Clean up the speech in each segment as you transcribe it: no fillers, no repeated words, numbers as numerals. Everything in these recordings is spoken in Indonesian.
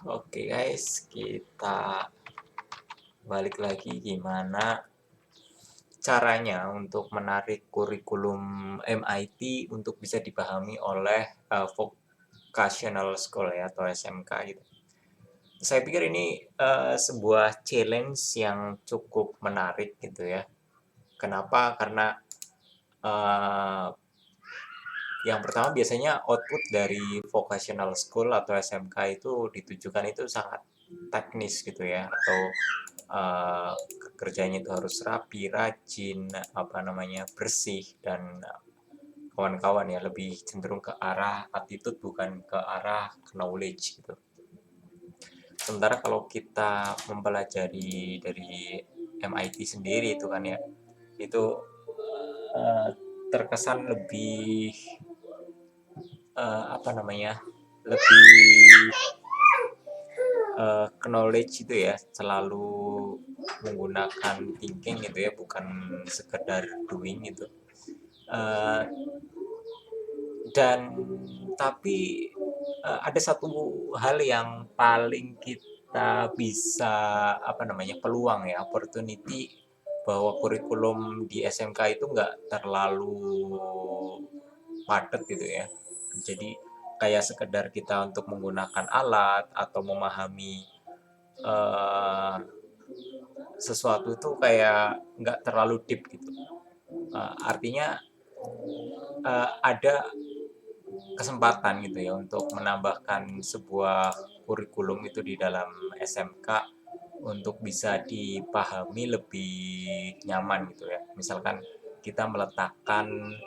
Oke guys, kita balik lagi gimana caranya untuk menarik kurikulum MIT untuk bisa dipahami oleh vocational school ya atau SMK gitu. Saya pikir ini sebuah challenge yang cukup menarik gitu ya. Kenapa? Karena eh, yang pertama biasanya output dari vocational school atau SMK itu ditujukan itu sangat teknis gitu ya, atau uh, kerjanya itu harus rapi, rajin, apa namanya, bersih dan kawan-kawan ya, lebih cenderung ke arah attitude bukan ke arah knowledge gitu. Sementara kalau kita mempelajari dari MIT sendiri itu kan ya, itu uh, terkesan lebih apa namanya, lebih knowledge itu ya, selalu menggunakan thinking gitu ya, bukan sekedar doing gitu. Uh, dan tapi ada satu hal yang paling kita bisa apa namanya, peluang ya, opportunity, bahwa kurikulum di SMK itu nggak terlalu padat gitu ya. Jadi kayak sekedar kita untuk menggunakan alat atau memahami eh, sesuatu itu kayak nggak terlalu deep gitu. Artinya ada kesempatan gitu ya untuk menambahkan sebuah kurikulum itu di dalam SMK untuk bisa dipahami lebih nyaman gitu ya. Misalkan kita meletakkan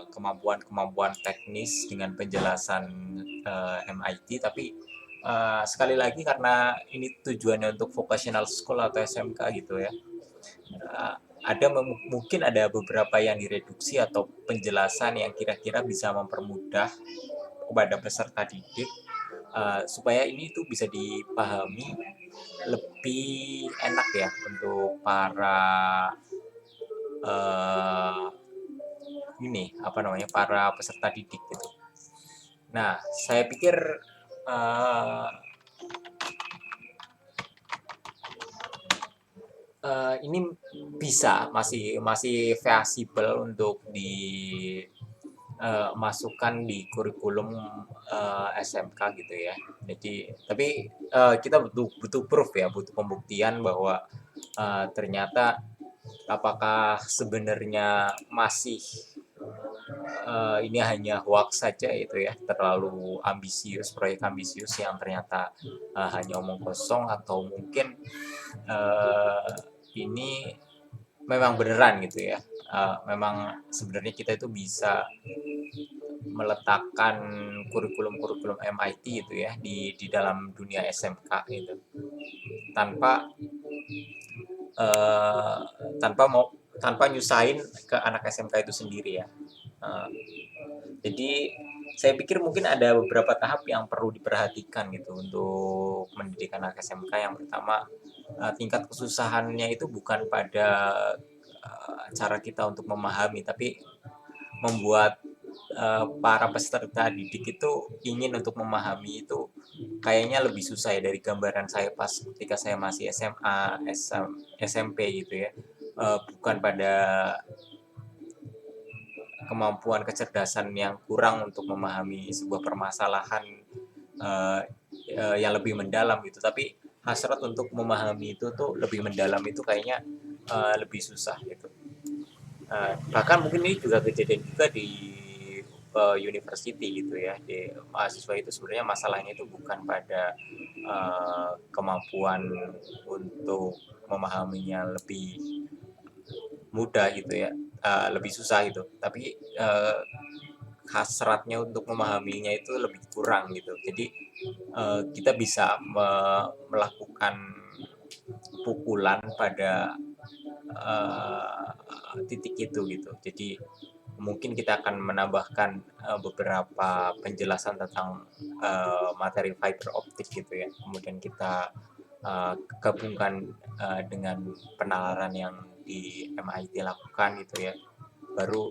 kemampuan-kemampuan teknis dengan penjelasan MIT, tapi sekali lagi karena ini tujuannya untuk vocational school atau SMK gitu ya, ada mungkin ada beberapa yang direduksi atau penjelasan yang kira-kira bisa mempermudah kepada peserta didik, supaya ini tuh bisa dipahami lebih enak ya untuk para uh, ini apa namanya, para peserta didik gitu. Nah, saya pikir uh, ini bisa masih masih feasible untuk dimasukkan di kurikulum SMK gitu ya. Jadi tapi kita butuh butuh proof ya, butuh pembuktian bahwa ternyata apakah sebenarnya masih ini hanya hoax saja itu ya, terlalu ambisius, proyek ambisius yang ternyata hanya omong kosong, atau mungkin uh, ini memang beneran gitu ya. Memang sebenarnya kita itu bisa meletakkan kurikulum-kurikulum MIT itu ya di dalam dunia SMK gitu, tanpa uh, tanpa mau tanpa nyusahin ke anak SMK itu sendiri ya. Uh, jadi saya pikir mungkin ada beberapa tahap yang perlu diperhatikan gitu untuk mendidik anak SMK. Yang pertama, tingkat kesusahannya itu bukan pada cara kita untuk memahami, tapi membuat para peserta didik itu ingin untuk memahami itu kayaknya lebih susah ya, dari gambaran saya pas ketika saya masih SMA, SMP gitu ya. Bukan pada kemampuan kecerdasan yang kurang untuk memahami sebuah permasalahan uh, yang lebih mendalam gitu, tapi hasrat untuk memahami itu tuh lebih mendalam itu kayaknya lebih susah gitu. Bahkan mungkin ini juga kejadian juga di university gitu ya, di mahasiswa itu sebenarnya masalahnya itu bukan pada kemampuan untuk memahaminya lebih mudah gitu ya, lebih susah gitu, tapi hasratnya untuk memahaminya itu lebih kurang gitu. Jadi kita bisa melakukan pukulan pada titik itu gitu. Jadi mungkin kita akan menambahkan beberapa penjelasan tentang materi fiber optik gitu ya. Kemudian kita gabungkan dengan penalaran yang di MIT lakukan gitu ya. Baru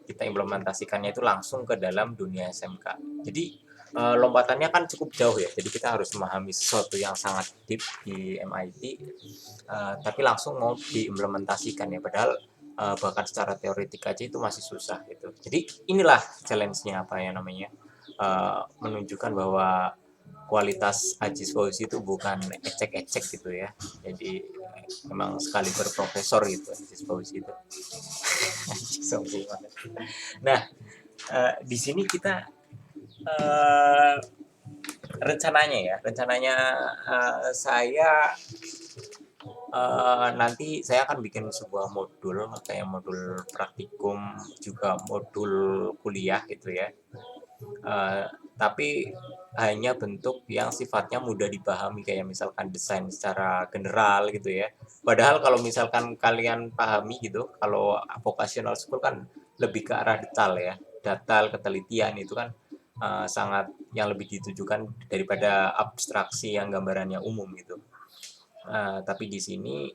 kita implementasikannya itu langsung ke dalam dunia SMK. Jadi lompatannya kan cukup jauh ya, jadi kita harus memahami sesuatu yang sangat deep di MIT, tapi langsung mau diimplementasikan ya, padahal bahkan secara teoretik aja itu masih susah gitu. Jadi inilah challenge-nya apa ya namanya, menunjukkan bahwa kualitas Ajis Fauzi itu bukan ecek-ecek gitu ya. Jadi memang sekali berprofesor gitu Ajis Fauzi itu. Ajis Fauzi. Nah, di sini kita uh, rencananya saya nanti saya akan bikin sebuah modul kayak modul praktikum juga modul kuliah gitu ya. Uh, tapi hanya bentuk yang sifatnya mudah dipahami kayak misalkan desain secara general gitu ya. Padahal kalau misalkan kalian pahami gitu, kalau vocational school kan lebih ke arah detail ya, detail ketelitian itu kan sangat yang lebih ditujukan daripada abstraksi yang gambarannya umum gitu. Tapi di sini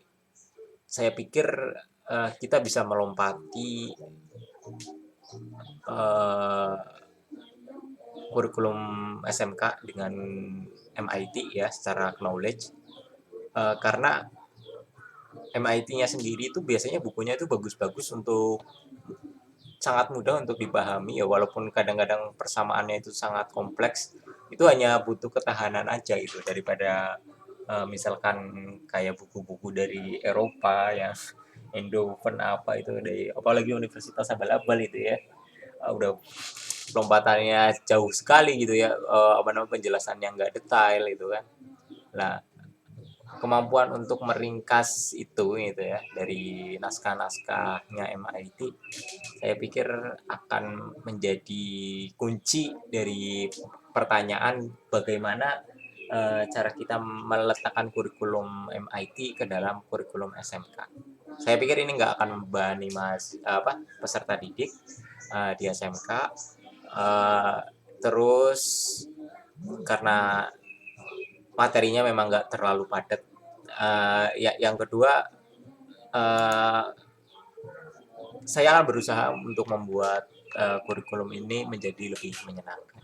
saya pikir kita bisa melompati uh, kurikulum SMK dengan MIT ya secara knowledge, karena MIT-nya sendiri itu biasanya bukunya itu bagus-bagus untuk sangat mudah untuk dipahami ya, walaupun kadang-kadang persamaannya itu sangat kompleks, itu hanya butuh ketahanan aja gitu daripada misalkan kayak buku-buku dari Eropa yang Eindhoven apa itu dari apalagi Universitas Abal-Abal itu ya, udah lompatannya jauh sekali gitu ya, apa namanya penjelasannya nggak detail gitu kan. Nah, kemampuan untuk meringkas itu gitu ya dari naskah-naskahnya MIT, saya pikir akan menjadi kunci dari pertanyaan bagaimana cara kita meletakkan kurikulum MIT ke dalam kurikulum SMK. Saya pikir ini nggak akan membebani peserta didik di SMK. Terus karena materinya memang nggak terlalu padat. Ya, yang kedua, uh, saya akan berusaha untuk membuat kurikulum ini menjadi lebih menyenangkan.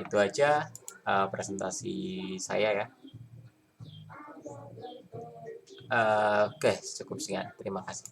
Itu aja presentasi saya ya. Oke, cukup sekian. Terima kasih.